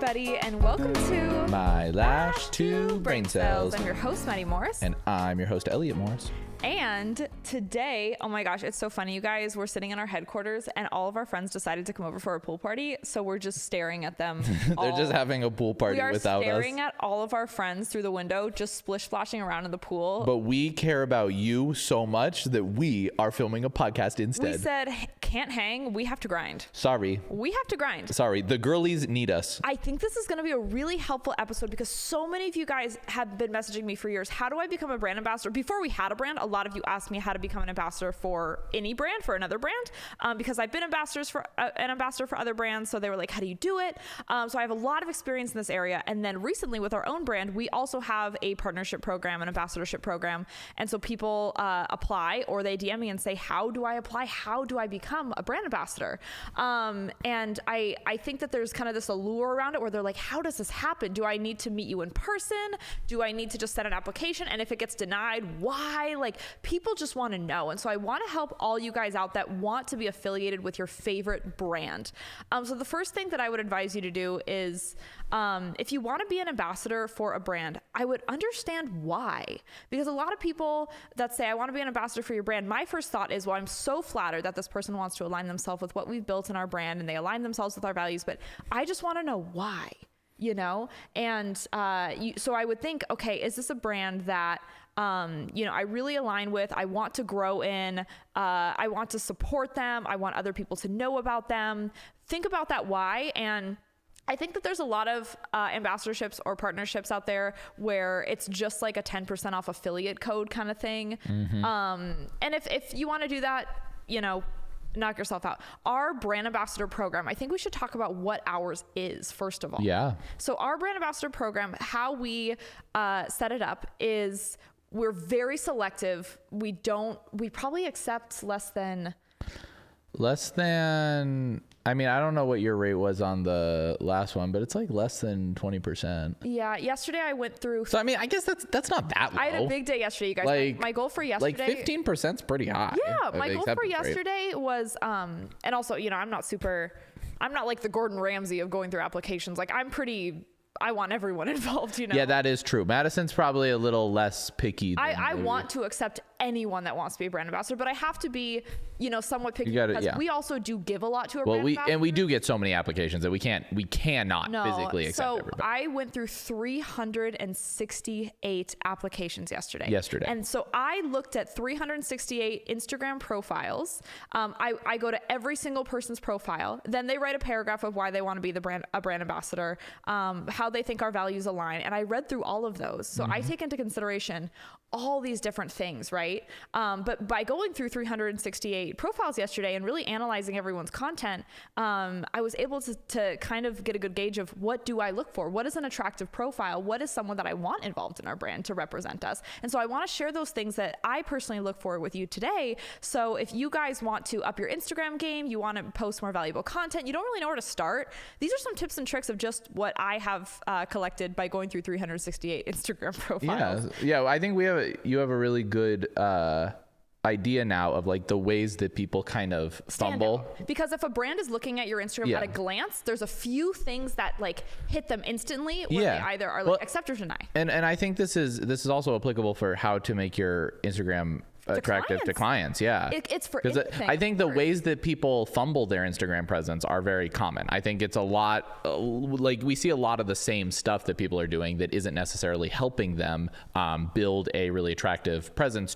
everybody, and welcome to My Lash to Brain Cells. I'm your host, Maddie Morris. And I'm your host, Elliott Morris. And today, oh my gosh, it's so funny, you guys. We're sitting in our headquarters, and all of our friends decided to come over for a pool party. So we're just staring at them. They're just having a pool party without us. We are staring at all of our friends through the window, just splish splashing around in the pool. But we care about you so much that we are filming a podcast instead. We said, can't hang. We have to grind. Sorry. We have to grind. Sorry. The girlies need us. I think this is going to be a really helpful episode because so many of you guys have been messaging me for years. How do I become a brand ambassador? Before we had a brand, a lot of you asked me how to become an ambassador for any brand, for another brand, because I've been an ambassador for other brands. So they were like, how do you do it? So I have a lot of experience in this area. And then recently with our own brand, we also have a partnership program, an ambassadorship program. And so people apply or they DM me and say, how do I apply? How do I become a brand ambassador? And I think that there's kind of this allure around it where they're like, how does this happen? Do I need to meet you in person? Do I need to just send an application? And if it gets denied, why? Like, people just want to know. And so I want to help all you guys out that want to be affiliated with your favorite brand. So the first thing that I would advise you to do is, if you want to be an ambassador for a brand, I would understand why. Because a lot of people that say, I want to be an ambassador for your brand, my first thought is, well, I'm so flattered that this person wants to align themselves with what we've built in our brand and they align themselves with our values, but I just want to know why, you know? And so I would think, okay, is this a brand that I really align with, I want to grow in, I want to support them, I want other people to know about them. Think about that why. And I think that there's a lot of ambassadorships or partnerships out there where it's just like a 10% off affiliate code kind of thing. Mm-hmm. And if you want to do that, knock yourself out. Our brand ambassador program, I think we should talk about what ours is, first of all. Yeah. So our brand ambassador program, how we set it up is we're very selective. We probably accept less than, I mean, I don't know what your rate was on the last one, but it's like less than 20%. Yeah. Yesterday I went through. So, I mean, I guess that's not that low. I had a big day yesterday, you guys. Like, my goal for yesterday. Like 15% is pretty high. Yeah. My goal for yesterday was, and also, I'm not like the Gordon Ramsay of going through applications. Like I want everyone involved, Yeah, that is true. Madison's probably a little less picky. I want to accept anyone that wants to be a brand ambassador, but I have to be, somewhat picky because we also do give a lot to our brand ambassadors. And we do get so many applications that we cannot physically accept everybody. So I went through 368 applications yesterday. And so I looked at 368 Instagram profiles. I go to every single person's profile. Then they write a paragraph of why they want to be a brand ambassador, how they think our values align. And I read through all of those. So I take into consideration all these different things, right? But by going through 368 profiles yesterday and really analyzing everyone's content, I was able to kind of get a good gauge of what do I look for? What is an attractive profile? What is someone that I want involved in our brand to represent us? And so I want to share those things that I personally look for with you today. So if you guys want to up your Instagram game, you want to post more valuable content, you don't really know where to start, these are some tips and tricks of just what I have collected by going through 368 Instagram profiles. Yeah. I think you have a really good idea now of like the ways that people kind of fumble. Because if a brand is looking at your Instagram at a glance, there's a few things that like hit them instantly where they either are like accept or deny. And I think this is also applicable for how to make your Instagram attractive to clients. Yeah. It's for because I think the ways that people fumble their Instagram presence are very common. I think it's a lot like we see a lot of the same stuff that people are doing that isn't necessarily helping them build a really attractive presence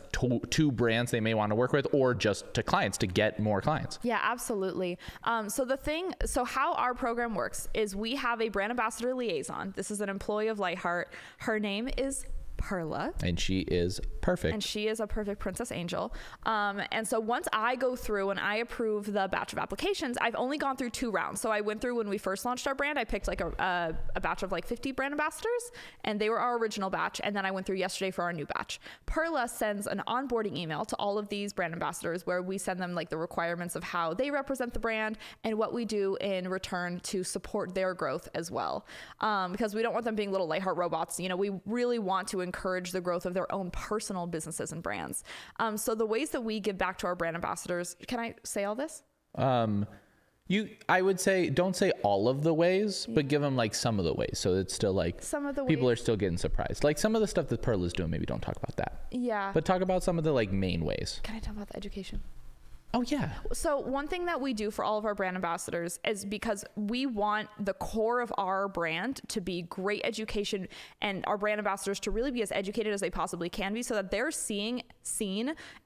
to brands they may want to work with or just to clients to get more clients. Yeah, absolutely. So how our program works is we have a brand ambassador liaison. This is an employee of Lightheart. Her name is Perla. And she is perfect. And she is a perfect princess angel. And so once I go through and I approve the batch of applications, I've only gone through 2 rounds. So I went through when we first launched our brand, I picked like a batch of like 50 brand ambassadors and they were our original batch. And then I went through yesterday for our new batch. Perla sends an onboarding email to all of these brand ambassadors where we send them like the requirements of how they represent the brand and what we do in return to support their growth as well. Because we don't want them being little Lightheart robots. We really want to encourage the growth of their own personal businesses and brands. So the ways that we give back to our brand ambassadors, can I say all this? I would say, don't say all of the ways, but give them like some of the ways. So it's still like some of the people ways. are still getting surprised. Like some of the stuff that Perla is doing, maybe don't talk about that. Yeah. But talk about some of the like main ways. Can I talk about the education? Oh yeah. So one thing that we do for all of our brand ambassadors is because we want the core of our brand to be great education and our brand ambassadors to really be as educated as they possibly can be so that they're seen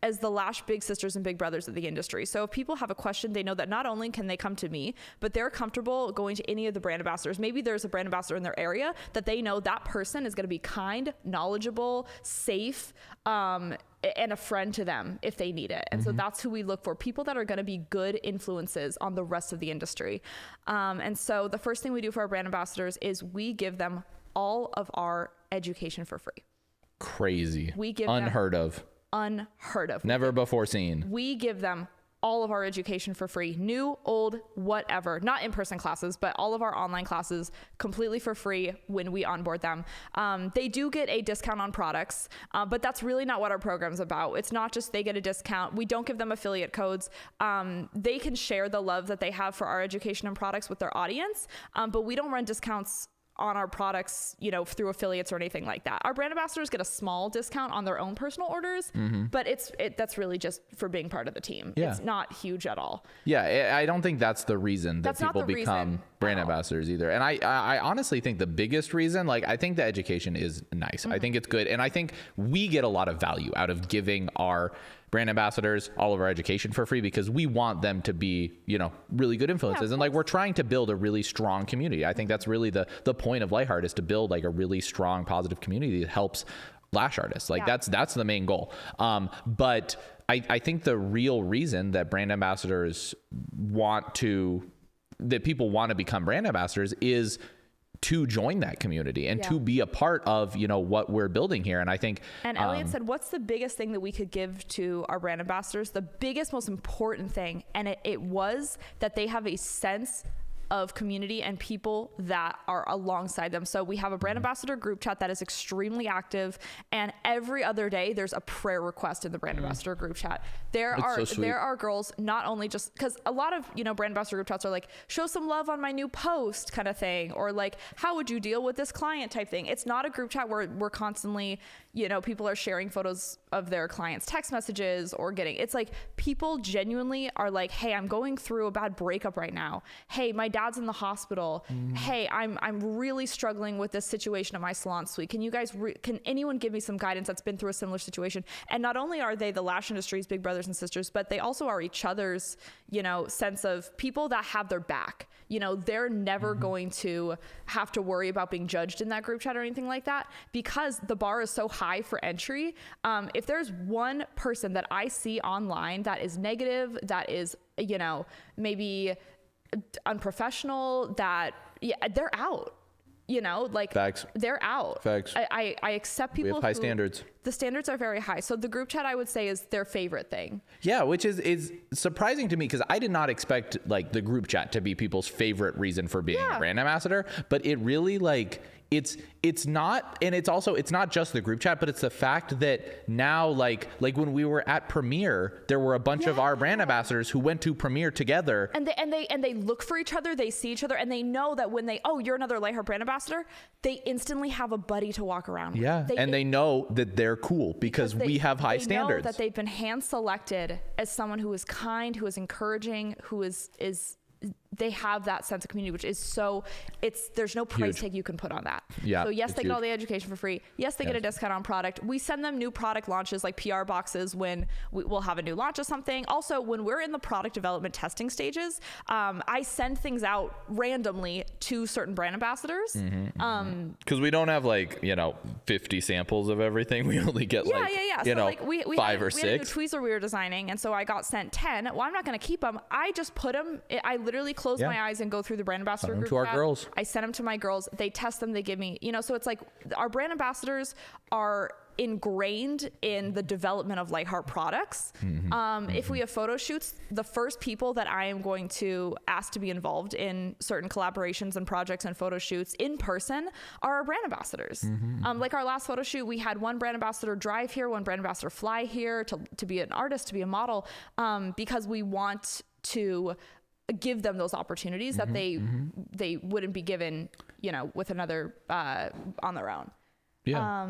as the last big sisters and big brothers of the industry. So if people have a question, they know that not only can they come to me, but they're comfortable going to any of the brand ambassadors. Maybe there's a brand ambassador in their area that they know that person is going to be kind, knowledgeable, safe, and a friend to them if they need it. And so that's who we look for, people that are going to be good influences on the rest of the industry. And so the first thing we do for our brand ambassadors is we give them all of our education for free. Crazy. We give unheard of. Never before seen. We give them all of our education for free, new, old, whatever, not in-person classes, but all of our online classes completely for free when we onboard them. They do get a discount on products, but that's really not what our program's about. It's not just they get a discount. We don't give them affiliate codes. They can share the love that they have for our education and products with their audience, but we don't run discounts on our products, through affiliates or anything like that. Our brand ambassadors get a small discount on their own personal orders, but that's really just for being part of the team. Yeah. It's not huge at all. Yeah, I don't think that's the reason that people become brand ambassadors either. And I honestly think the biggest reason, I think the education is nice. I think it's good. And I think we get a lot of value out of giving our brand ambassadors all of our education for free because we want them to be, really good influences. And we're trying to build a really strong community. I think that's really the point of Lightheart is to build a really strong, positive community that helps lash artists. That's the main goal. But I think the real reason that brand ambassadors that people want to become brand ambassadors is to join that community and to be a part of, what we're building here. And I think, and Elliott said, what's the biggest thing that we could give to our brand ambassadors? The biggest, most important thing. And it was that they have a sense of community and people that are alongside them. So we have a brand ambassador group chat that is extremely active, and every other day there's a prayer request in the brand ambassador group chat. There are girls, not only just because a lot of brand ambassador group chats are like, show some love on my new post kind of thing, or how would you deal with this client type thing. It's not a group chat where we're constantly people are sharing photos of their clients' text messages or it's people genuinely are like, hey, I'm going through a bad breakup right now. Hey, my dad's in the hospital. Hey, I'm really struggling with this situation at my salon suite. Can you guys can anyone give me some guidance that's been through a similar situation? And not only are they the lash industry's big brothers and sisters, but they also are each other's sense of people that have their back. They're never going to have to worry about being judged in that group chat or anything like that, because the bar is so high for entry. If there's one person that I see online that is negative, that is maybe unprofessional, they're out. Facts. They're out. Facts. I accept people. We have high standards. The standards are very high. So the group chat, I would say, is their favorite thing. Yeah, which is surprising to me because I did not expect the group chat to be people's favorite reason for being a brand ambassador, but it really it's not, and it's not just the group chat, but it's the fact that now like when we were at Premiere, there were a bunch of our brand ambassadors who went to Premiere together, and they look for each other, they see each other, and they know that when you're another Lightheart brand ambassador, they instantly have a buddy to walk around with. Yeah, they know that they're cool because we have high standards. Know that they've been hand selected as someone who is kind, who is encouraging, who is they have that sense of community, which is there's no price tag you can put on that. Yeah. So yes, they get all the education for free. Yes, they get a discount on product. We send them new product launches, like PR boxes when we'll have a new launch of something. Also, when we're in the product development testing stages, I send things out randomly to certain brand ambassadors. Because we don't have 50 samples of everything. We only get we 5 or 6. We had a new tweezer we were designing, and so I got sent 10. Well, I'm not going to keep them. I just put them. I literally close my eyes and go through the brand ambassador group. To our girls. I send them to my girls. They test them. They give me, so it's our brand ambassadors are ingrained in the development of Lightheart products. If we have photo shoots, the first people that I am going to ask to be involved in certain collaborations and projects and photo shoots in person are our brand ambassadors. Like our last photo shoot, we had one brand ambassador drive here, one brand ambassador fly here to be an artist, to be a model, because we want to give them those opportunities that they wouldn't be given, you know, with another on their own. Yeah.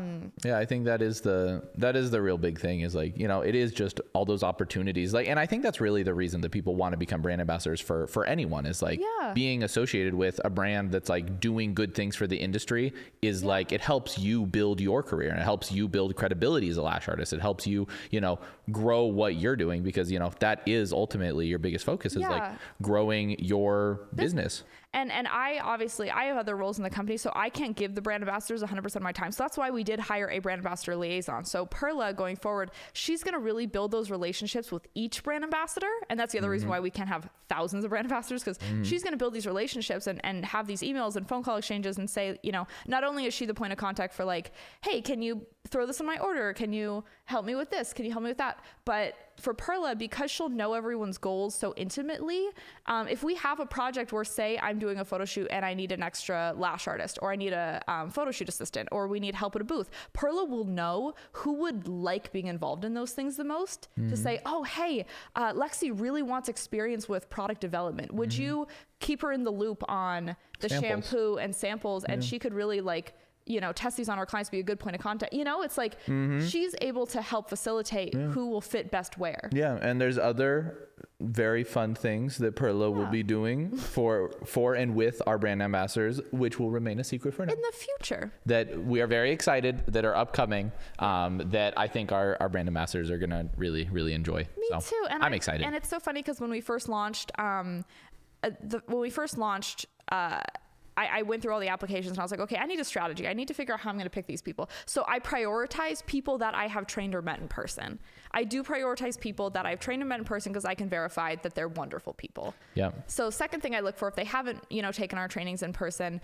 I think that is the real big thing is like, you know, it is just all those opportunities. Like, and I think that's really the reason that people want to become brand ambassadors for anyone is like being associated with a brand that's like doing good things for the industry is like, it helps you build your career and it helps you build credibility as a lash artist. It helps you, you know, grow what you're doing because, you know, that is ultimately your biggest focus is like growing your business. And I obviously, I have other roles in the company, so I can't give the brand ambassadors 100% of my time. So that's why we did hire a brand ambassador liaison. So Perla, going forward, she's going to really build those relationships with each brand ambassador. And that's the other reason why we can't have thousands of brand ambassadors, because she's going to build these relationships and have these emails and phone call exchanges and say, you know, not only is she the point of contact for like, hey, can you throw this in my order? Can you help me with this? Can you help me with that? But for Perla, because she'll know everyone's goals so intimately, if we have a project where, say, I'm doing a photo shoot and I need an extra lash artist, or I need a photo shoot assistant, or we need help at a booth, Perla will know who would like being involved in those things the most to say, oh, hey, Lexi really wants experience with product development. Would you keep her in the loop on the shampoo and samples? And she could really like, you know, test these on our clients, be a good point of contact. You know, it's like she's able to help facilitate who will fit best where. Yeah. And there's other very fun things that Perla will be doing for and with our brand ambassadors, which will remain a secret for now. In the future. That we are very excited that are upcoming, that I think our brand ambassadors are going to really, really enjoy. Me too. And I'm excited. And it's so funny because when we first launched, I went through all the applications and I was like, okay, I need a strategy. I need to figure out how I'm going to pick these people. So I prioritize people that I have trained or met in person. I do prioritize people that I've trained and met in person because I can verify that they're wonderful people. Yeah. So second thing I look for, if they haven't, you know, taken our trainings in person,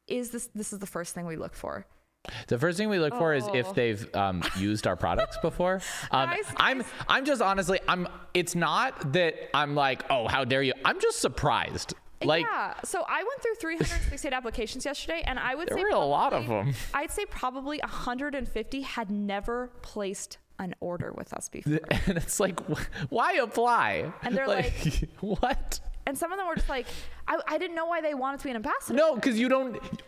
is this is the first thing we look for. The first thing we look for is if they've used our products before. I'm just honestly, it's not that I'm like, oh, how dare you? I'm just surprised. Like, yeah. So I went through 368 applications yesterday, and I would say there were a lot of them. I'd say probably 150 had never placed an order with us before. And it's like, why apply? And they're like what? And some of them were just like, I didn't know why they wanted to be an ambassador. No, because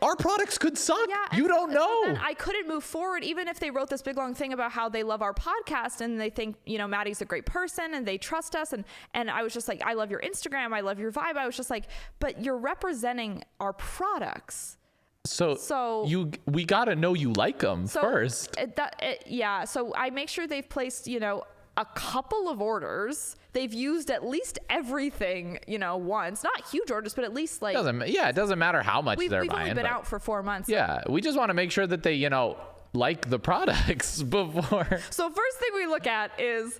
our products could suck. Yeah, you don't know. And I couldn't move forward, even if they wrote this big long thing about how they love our podcast and they think, you know, Maddie's a great person and they trust us. And I was just like, I love your Instagram. I love your vibe. I was just like, but you're representing our products. So we got to know you like them first. So I make sure they've placed, you know, a couple of orders. They've used at least everything, you know, once. Not huge orders, but at least like... it doesn't matter how much they're buying. We've only been out for 4 months. Yeah, we just want to make sure that they, you know, like the products before. So first thing we look at is,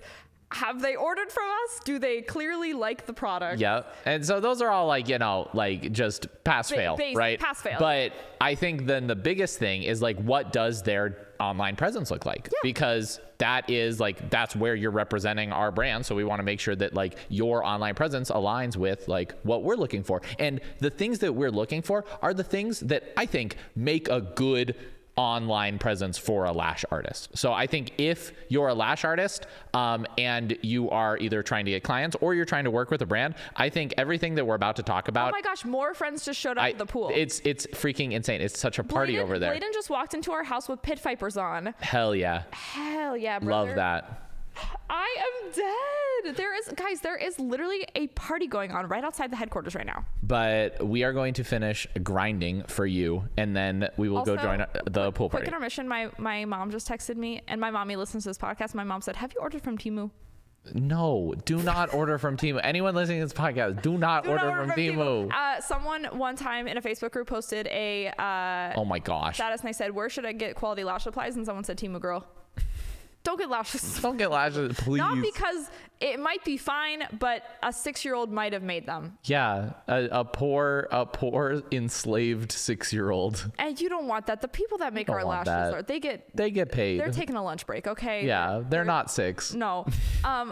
have they ordered from us? Do they clearly like the product? Yeah. And so those are all like, you know, like just pass fail, right? Pass fail. But I think then the biggest thing is like, what does their online presence look like? Yeah. Because that is like, that's where you're representing our brand. So we want to make sure that like your online presence aligns with like what we're looking for. And the things that we're looking for are the things that I think make a good online presence for a lash artist. So I think if you're a lash artist and you are either trying to get clients or you're trying to work with a brand, I think everything that we're about to talk about. Oh my gosh, more friends just showed up at the pool. It's freaking insane. It's such a party over there. Bladen just walked into our house with pit vipers on. Hell yeah. Hell yeah, brother. Love that. I am dead. There is literally a party going on right outside the headquarters right now. But we are going to finish grinding for you, and then we will go join the pool party. Quick intermission. My mom just texted me, and my mommy listens to this podcast. My mom said, have you ordered from Temu? No, do not order from Temu. Anyone listening to this podcast, do not order from Temu. Someone one time in a Facebook group posted a oh my gosh status, and I said, where should I get quality lash supplies? And someone said, Temu girl. Don't get lashes. Don't get lashes, please. Not because it might be fine, but a 6-year-old might have made them. Yeah, a poor enslaved 6-year-old. And you don't want that. The people that make our lashes, they get paid. They're taking a lunch break, okay? Yeah, they're not 6. No.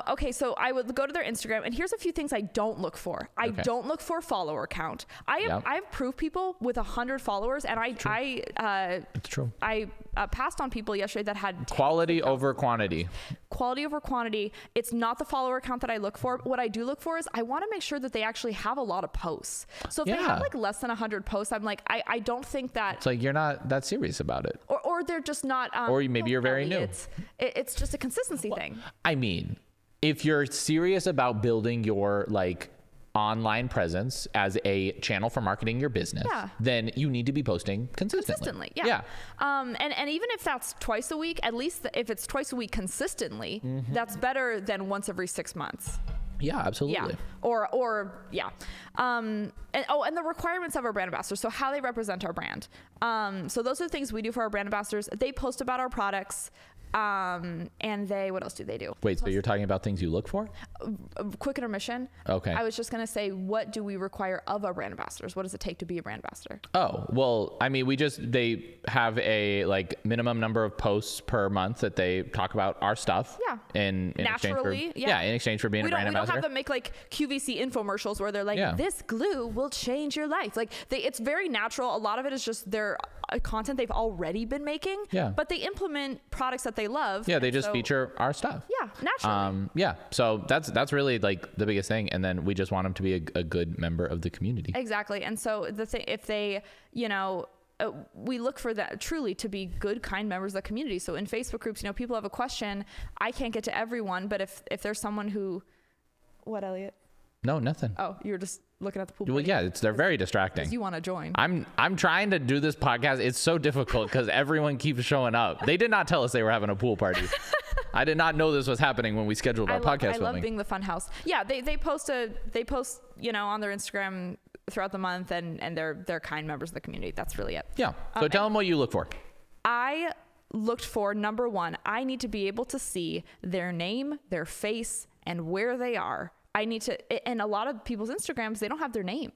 Okay, so I would go to their Instagram, and here's a few things I don't look for. I don't look for follower count. I've proved people with 100 followers, and it's true. I passed on people yesterday that had quality over quantity. Quality over quantity. It's not the follower count that I look for. What I do look for is I want to make sure that they actually have a lot of posts. So if they have like less than 100 posts, I'm like, I don't think that. It's like you're not that serious about it. Or they're just not. Or maybe you're very new. It's just a consistency thing. I mean, if you're serious about building your like online presence as a channel for marketing your business, then you need to be posting consistently. And even if that's twice a week, at least if it's twice a week consistently, that's better than once every 6 months. Yeah, absolutely. And the requirements of our brand ambassadors. So how they represent our brand. So those are the things we do for our brand ambassadors. They post about our products. And what else do they do? Wait, so you're talking about things you look for? Quick intermission. Okay. I was just going to say, what do we require of our brand ambassadors? What does it take to be a brand ambassador? Oh, well, I mean, they have a like minimum number of posts per month that they talk about our stuff. Yeah. In Naturally. in exchange for being a brand ambassador. We don't have them make like QVC infomercials where they're like, this glue will change your life. Like it's very natural. A lot of it is just their content they've already been making. Yeah. But they implement products that they love. Yeah, they just feature our stuff. Yeah, naturally. So that's really like the biggest thing, and then we just want them to be a good member of the community. Exactly. And so the thing, if they, we look for that truly to be good, kind members of the community. So in Facebook groups, people have a question. I can't get to everyone, but if there's someone who, what, Elliot? No, nothing. Oh, you're just looking at the pool. Well, yeah, they're very distracting. You want to join? I'm trying to do this podcast. It's so difficult because everyone keeps showing up. They did not tell us they were having a pool party. I did not know this was happening when we scheduled our podcast filming. I love being the fun house. Yeah, they post on their Instagram throughout the month, and they're kind members of the community. That's really it. Yeah. So tell them what you look for. I looked for, number one, I need to be able to see their name, their face, and where they are. I need to, and a lot of people's Instagrams, they don't have their name.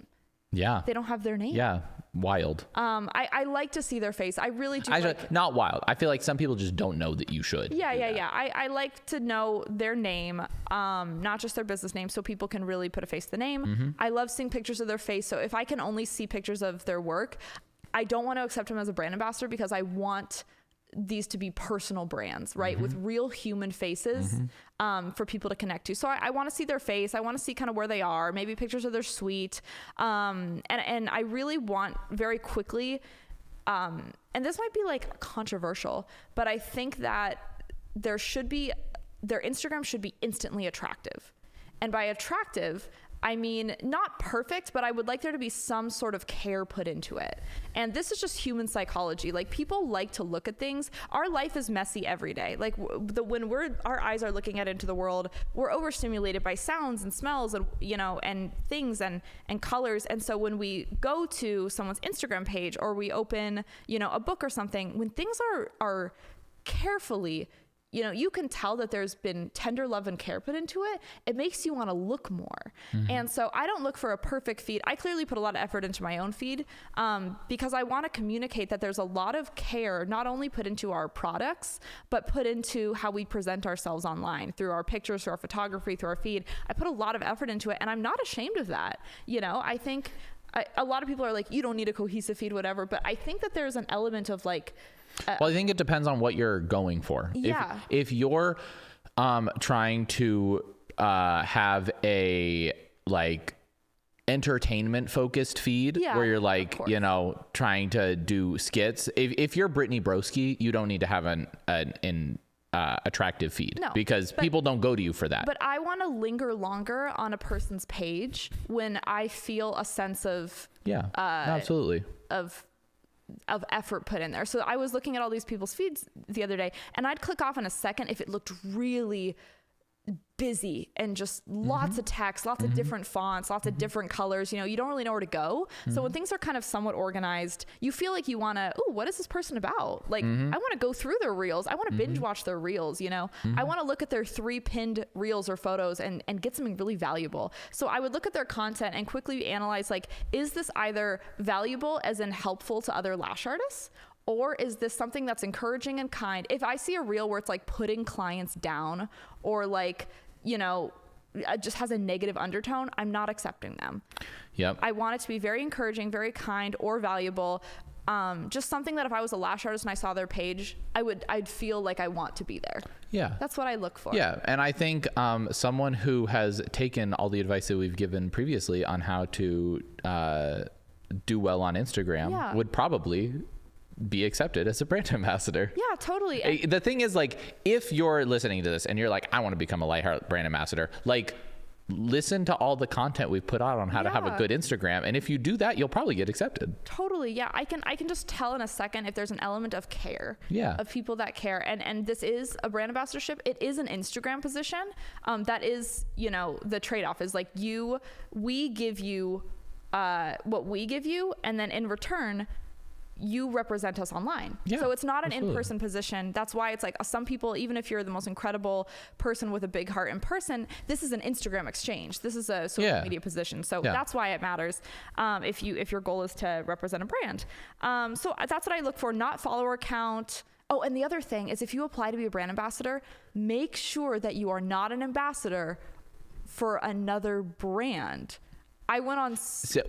Yeah. They don't have their name. Yeah. Wild. I like to see their face. I really do. Not wild. I feel like some people just don't know that you should. Yeah. I like to know their name, not just their business name, so people can really put a face to the name. Mm-hmm. I love seeing pictures of their face. So if I can only see pictures of their work, I don't want to accept them as a brand ambassador because I want these to be personal brands, right? With real human faces, for people to connect to. So I want to see their face. I want to see kind of where they are, maybe pictures of their suite. And I really want very quickly, and this might be like controversial, but I think that their Instagram should be instantly attractive. And by attractive, I mean, not perfect, but I would like there to be some sort of care put into it. And this is just human psychology. Like, people like to look at things. Our life is messy every day. Like, when our eyes are looking out into the world, we're overstimulated by sounds and smells and, and things and colors. And so when we go to someone's Instagram page or we open, a book or something, when things are carefully, you can tell that there's been tender love and care put into it. It makes you want to look more. And so I don't look for a perfect feed. I clearly put a lot of effort into my own feed, because I want to communicate that there's a lot of care, not only put into our products, but put into how we present ourselves online through our pictures, through our photography, through our feed. I put a lot of effort into it, and I'm not ashamed of that. I think a lot of people are like, you don't need a cohesive feed, whatever. But I think that there's an element of like, well, I think it depends on what you're going for. Yeah. If you're trying to have a like entertainment focused feed where you're like, trying to do skits. If you're Brittany Broski, you don't need to have an attractive feed, because people don't go to you for that. But I want to linger longer on a person's page when I feel a sense of absolutely of effort put in there. So I was looking at all these people's feeds the other day, and I'd click off in a second if it looked really busy and just lots of text, lots of different fonts, lots of different colors. You don't really know where to go. So when things are kind of somewhat organized, you feel like you want to, what is this person about? Like, I want to go through their reels. I want to binge watch their reels. I want to look at their 3 pinned reels or photos and get something really valuable. So I would look at their content and quickly analyze, like, is this either valuable as in helpful to other lash artists? Or is this something that's encouraging and kind? If I see a reel where it's like putting clients down or like, it just has a negative undertone, I'm not accepting them. Yep. I want it to be very encouraging, very kind, or valuable. just something that if I was a lash artist and I saw their page, I'd feel like I want to be there. Yeah. That's what I look for. Yeah. And I think someone who has taken all the advice that we've given previously on how to do well on Instagram would probably be accepted as a brand ambassador. Yeah, totally. The thing is, like, if you're listening to this and you're like, I want to become a Lightheart brand ambassador, like, listen to all the content we've put out on how to have a good Instagram. And if you do that, you'll probably get accepted. Totally. Yeah. I can just tell in a second if there's an element of care, of people that care. And this is a brand ambassadorship. It is an Instagram position. That is, you know, the trade-off is like we give you what we give you. And then in return, you represent us online. So it's not an in-person position. That's why it's like some people, even if you're the most incredible person with a big heart in person, this is an Instagram exchange. This is a social media position. So that's why it matters. If your goal is to represent a brand. So that's what I look for, not follower count. Oh, and the other thing is if you apply to be a brand ambassador, make sure that you are not an ambassador for another brand. I went on.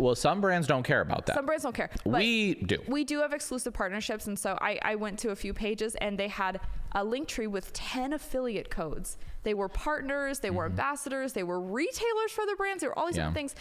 Well, some brands don't care about that. Some brands don't care. We do. We do have exclusive partnerships. And so I went to a few pages and they had a link tree with 10 affiliate codes. They were partners, they were ambassadors, they were retailers for their brands. They were all these different things,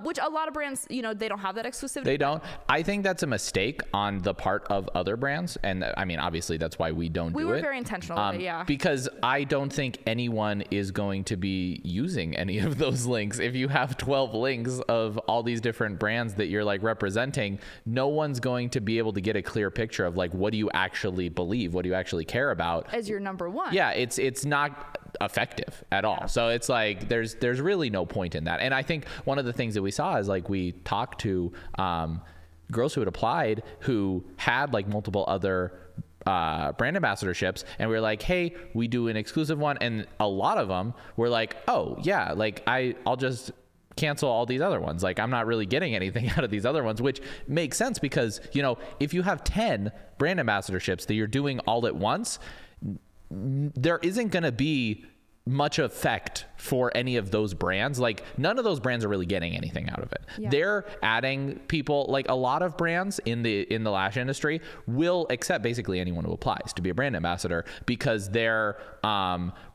which a lot of brands, you know, they don't have that exclusivity. They don't. I think that's a mistake on the part of other brands. And I mean, obviously that's why we don't do it. We were very intentional with it, because I don't think anyone is going to be using any of those links. If you have 12 links of all these different brands that you're like representing, no one's going to be able to get a clear picture of like, what do you actually believe? What do you actually care about? As your number one. Yeah, it's not effective at all. So it's like there's really no point in that. And I think one of the things that we saw is like we talked to girls who had applied who had like multiple other brand ambassadorships, and we were like, hey, we do an exclusive one, and a lot of them were like, oh yeah, like I'll just cancel all these other ones. Like I'm not really getting anything out of these other ones, which makes sense because, you know, if you have 10 brand ambassadorships that you're doing all at once, there isn't going to be much effect for any of those brands. Like none of those brands are really getting anything out of it. They're adding people. Like a lot of brands in the lash industry will accept basically anyone who applies to be a brand ambassador because their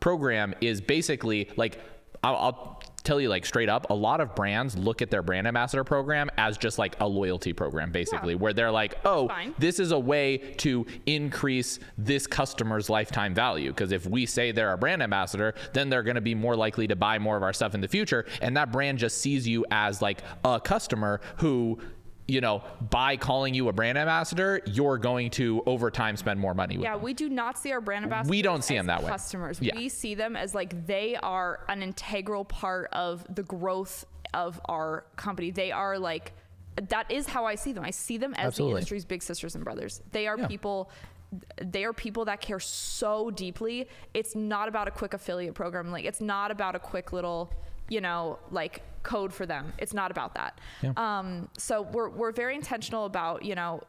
program is basically like, I'll tell you like straight up, a lot of brands look at their brand ambassador program as just like a loyalty program, basically, where they're like, oh, this is a way to increase this customer's lifetime value. Because if we say they're a brand ambassador, then they're going to be more likely to buy more of our stuff in the future. And that brand just sees you as like a customer who, you know, by calling you a brand ambassador, you're going to over time spend more money with them. We do not see our brand ambassadors. We don't see them that way. Customers. We see them as like they are an integral part of the growth of our company. They are like, that is how I see them. I see them as the industry's big sisters and brothers. They are people. They are people that care so deeply. It's not about a quick affiliate program. Like it's not about a quick little, you know, like code for them. It's not about that. So we're very intentional about, you know,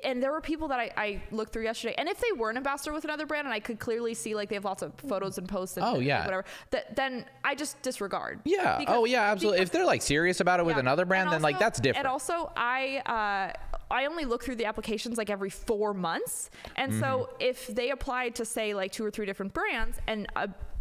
and there were people that I looked through yesterday, and if they were an ambassador with another brand and I could clearly see like they have lots of photos and posts and whatever, then I just disregard. Because, absolutely. If they're like serious about it with another brand, then like that's different. And also I only look through the applications like every 4 months. And so if they applied to say like 2 or 3 different brands and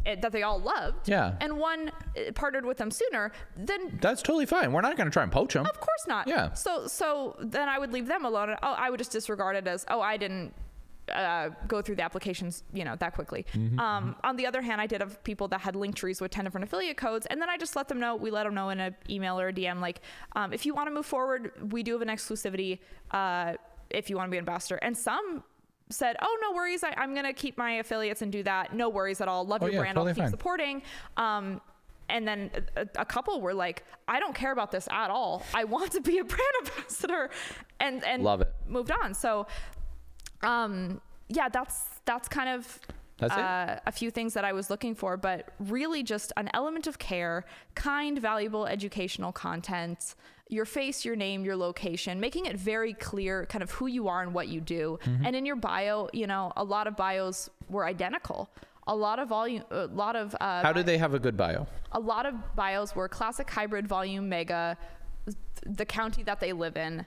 that they all loved, and one partnered with them sooner, then that's totally fine. We're not going to try and poach them. Of course not. So then I would leave them alone. I would just disregard it as, I didn't go through the applications, you know, that quickly. On the other hand, I did have people that had link trees with 10 different affiliate codes, and then I just let them know. We let them know in an email or a DM, like, if you want to move forward, we do have an exclusivity. If you want to be an ambassador, and some said, oh, no worries, I'm gonna keep my affiliates and do that, no worries at all, love your brand, totally, I'll keep supporting. And then a couple were like, I don't care about this at all, I want to be a brand ambassador, and love it, moved on. So that's kind of a few things that I was looking for, but really just an element of care, kind, valuable, educational content, your face, your name, your location, making it very clear kind of who you are and what you do. And in your bio, you know, a lot of bios were identical. How did they have a good bio? A lot of bios were classic, hybrid, volume, mega, the county that they live in,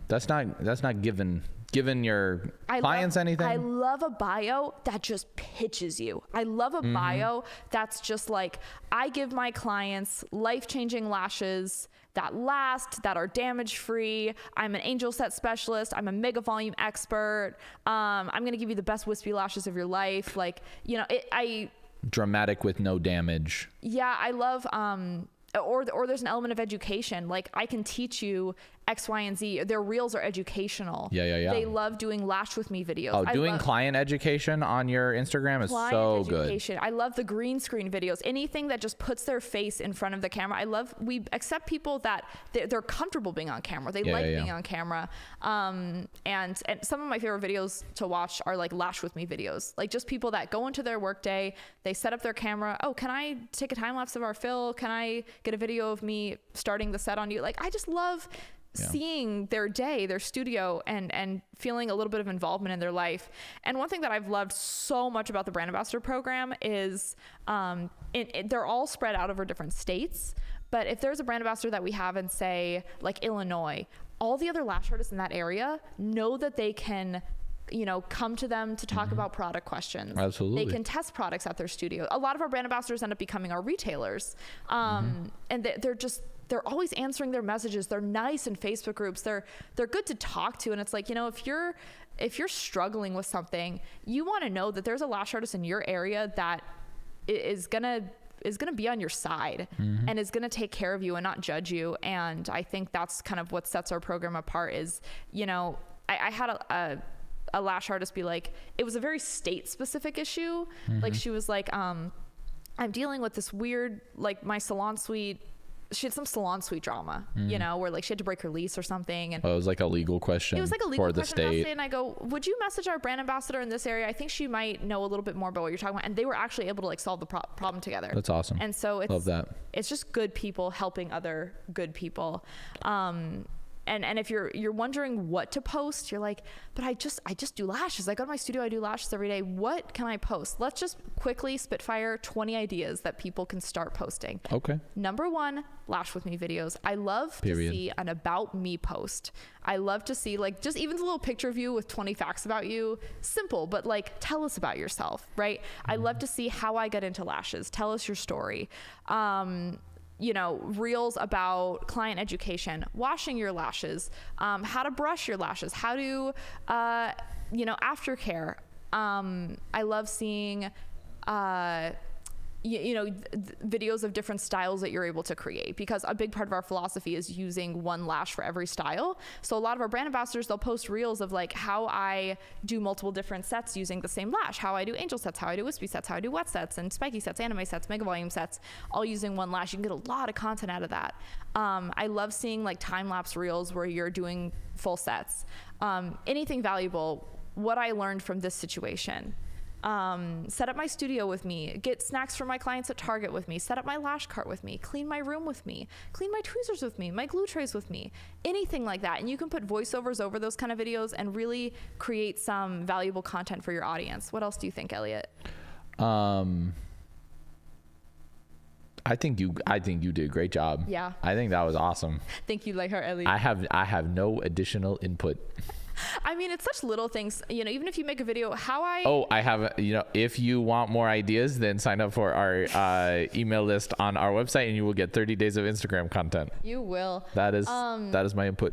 That's not giving your clients anything. I love a bio that just pitches you. I love a bio that's just like, I give my clients life-changing lashes that last, that are damage-free. I'm an angel set specialist. I'm a mega volume expert. I'm going to give you the best wispy lashes of your life. Like, you know, dramatic with no damage. Yeah, I love, or there's an element of education. Like, I can teach you X, Y, and Z. Their reels are educational. Yeah. They love doing Lash With Me videos. Oh, doing client education on your Instagram is so good. I love the green screen videos. Anything that just puts their face in front of the camera. We accept people that they're comfortable being on camera. They like being on camera. And some of my favorite videos to watch are like Lash With Me videos. Like, just people that go into their workday, they set up their camera. Oh, can I take a time lapse of our fill? Can I get a video of me starting the set on you? Like, I just love seeing their day, their studio, and feeling a little bit of involvement in their life. And one thing that I've loved so much about the brand ambassador program is they're all spread out over different states. But if there's a brand ambassador that we have in, say, like Illinois, all the other lash artists in that area know that they can, you know, come to them to talk about product questions. Absolutely. They can test products at their studio. A lot of our brand ambassadors end up becoming our retailers. And they're always answering their messages. They're nice in Facebook groups. They're good to talk to. And it's like, you know, if you're struggling with something, you want to know that there's a lash artist in your area that is gonna be on your side and is gonna take care of you and not judge you. And I think that's kind of what sets our program apart is, you know, I had a lash artist be like, it was a very state specific issue. Like, she was like, I'm dealing with this weird, like, my salon suite, she had some salon suite drama, you know, where like she had to break her lease or something. And it was like a legal question. It was like a legal for the state. And I go, would you message our brand ambassador in this area? I think she might know a little bit more about what you're talking about. And they were actually able to like solve the problem together. That's awesome. And so love that. It's just good people helping other good people. And if you're wondering what to post, you're like, but I just do lashes. I go to my studio, I do lashes every day. What can I post? Let's just quickly spitfire 20 ideas that people can start posting. Okay. Number 1, Lash With Me videos. I love to see an about me post. I love to see like just even a little picture of you with 20 facts about you. Simple, but like tell us about yourself, right? I love to see how I got into lashes. Tell us your story. You know, reels about client education, washing your lashes, how to brush your lashes, how to, you know, aftercare. I love seeing, you know, videos of different styles that you're able to create, because a big part of our philosophy is using one lash for every style. So a lot of our brand ambassadors, they'll post reels of like how I do multiple different sets using the same lash, how I do angel sets, how I do wispy sets, how I do wet sets and spiky sets, anime sets, mega volume sets, all using one lash. You can get a lot of content out of that. I love seeing like time-lapse reels where you're doing full sets. Anything valuable, what I learned from this situation. Set up my studio with me, get snacks for my clients at Target with me, set up my lash cart with me, clean my room with me, clean my tweezers with me, my glue trays with me, anything like that. And you can put voiceovers over those kind of videos and really create some valuable content for your audience. What else do you think, Elliott? I think you did a great job. Yeah. I think that was awesome. Thank you, like her, Elliott. I have no additional input. I mean, it's such little things, you know, even if you make a video, I have, you know, if you want more ideas, then sign up for our email list on our website and you will get 30 days of Instagram content. You will. That is my input.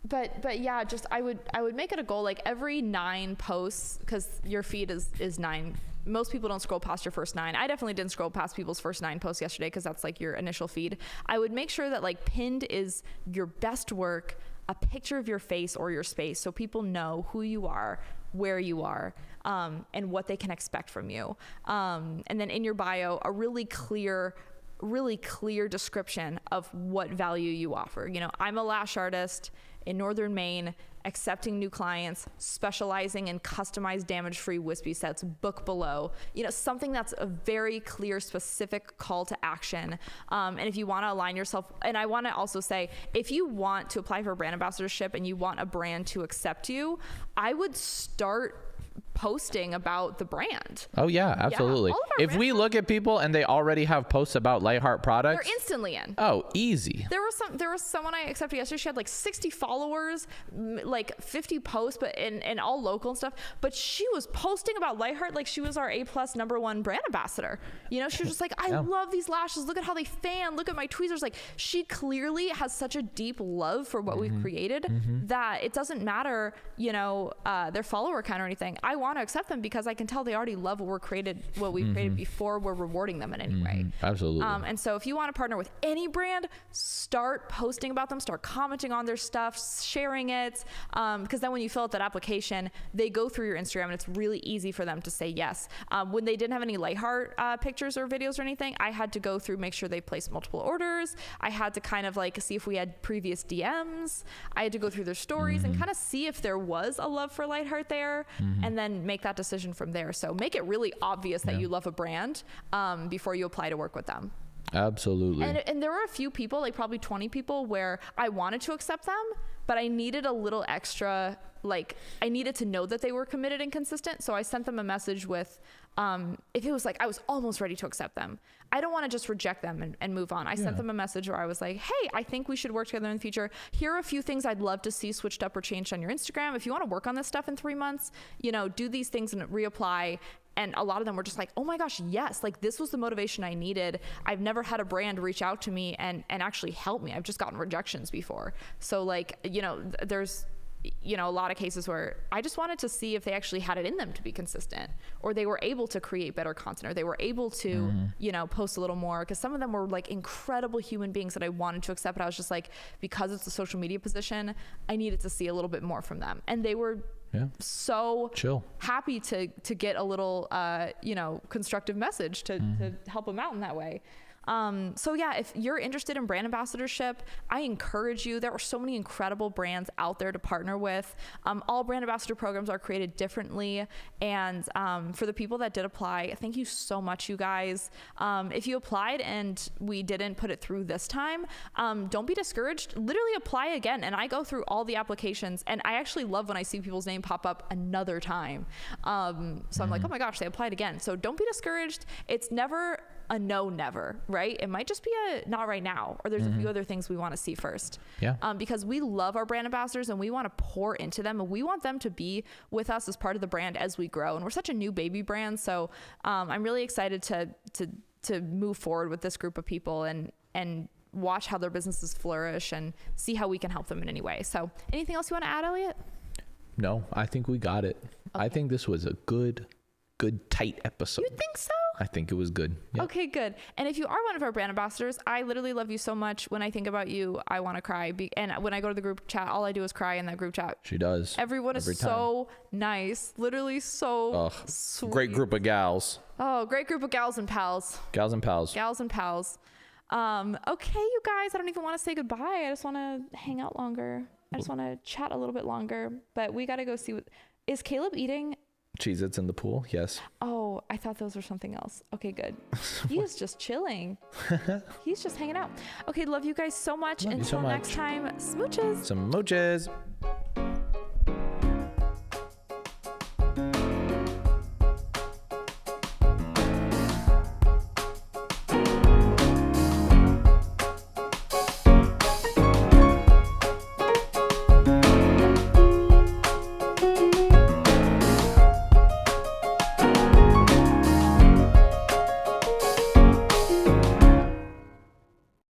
But yeah, just I would make it a goal, like every 9 posts, because your feed is 9. Most people don't scroll past your first 9. I definitely didn't scroll past people's first 9 posts yesterday, because that's like your initial feed. I would make sure that like pinned is your best work, a picture of your face or your space, so people know who you are, where you are, and what they can expect from you. And then in your bio, a really clear description of what value you offer. You know, I'm a lash artist in Northern Maine, accepting new clients, specializing in customized damage-free wispy sets, book below. You know, something that's a very clear, specific call to action. And if you want to align yourself, and I want to also say, if you want to apply for a brand ambassadorship and you want a brand to accept you, I would start posting about the brand. Oh yeah, absolutely. all of our If we look at people and they already have posts about Lightheart products, They're instantly in. oh, easy. There was someone I accepted yesterday. She had like 60 followers, like 50 posts, but and all local and stuff. But she was posting about Lightheart like she was our A+ #1 brand ambassador. You know, she was just like, I love these lashes. Look at how they fan. Look at my tweezers. Like, she clearly has such a deep love for what we've created that it doesn't matter, you know, their follower count or anything. I want to accept them because I can tell they already love what we've created before we're rewarding them in any way. Absolutely. And so if you want to partner with any brand, start posting about them, start commenting on their stuff, sharing it. Because then when you fill out that application, they go through your Instagram and it's really easy for them to say yes. When they didn't have any Lightheart pictures or videos or anything, I had to go through, make sure they placed multiple orders. I had to kind of like see if we had previous DMs. I had to go through their stories and kind of see if there was a love for Lightheart there, and then make that decision from there. So make it really obvious that you love a brand before you apply to work with them. Absolutely. And there were a few people, like probably 20 people, where I wanted to accept them, but I needed a little extra, like I needed to know that they were committed and consistent. So I sent them a message with, if it was like I was almost ready to accept them, I don't want to just reject them and move on. I sent them a message where I was like, hey, I think we should work together in the future. Here are a few things I'd love to see switched up or changed on your Instagram. If you want to work on this stuff in 3 months, you know, do these things and reapply. And a lot of them were just like, oh my gosh, yes, like this was the motivation I needed. I've never had a brand reach out to me and actually help me. I've just gotten rejections before. So like, you know, there's, you know, a lot of cases where I just wanted to see if they actually had it in them to be consistent, or they were able to create better content, or they were able to, you know, post a little more. Cause some of them were like incredible human beings that I wanted to accept. But I was just like, because it's a social media position, I needed to see a little bit more from them. And they were so chill, happy to get a little, you know, constructive message to help them out in that way. So yeah, if you're interested in brand ambassadorship, I encourage you. There are so many incredible brands out there to partner with. All brand ambassador programs are created differently. And for the people that did apply, thank you so much, you guys. If you applied and we didn't put it through this time, don't be discouraged. Literally apply again. And I go through all the applications, and I actually love when I see people's name pop up another time. So I'm like, oh my gosh, they applied again. So don't be discouraged. It's never a no, never, right? It might just be a not right now, or there's a few other things we want to see first. Because we love our brand ambassadors and we want to pour into them, and we want them to be with us as part of the brand as we grow. And we're such a new baby brand. So I'm really excited to move forward with this group of people and watch how their businesses flourish and see how we can help them in any way. So anything else you want to add, Elliott? No, I think we got it. Okay. I think this was a good, tight episode. You think so? I think it was good. Yep. Okay, good. And if you are one of our brand ambassadors, I literally love you so much. When I think about you, I want to cry. And when I go to the group chat, all I do is cry in that group chat. She does. Everyone is so nice. Literally so sweet. Great group of gals. Oh, great group of gals and pals. Gals and pals. Gals and pals. Okay, you guys, I don't even want to say goodbye. I just want to hang out longer. I just want to chat a little bit longer. But we got to go see is Caleb eating? Cheez-Its in the pool, yes. Oh, I thought those were something else. Okay, good. He is just chilling. He's just hanging out. Okay, love you guys so much. Until next time, smooches. Smooches.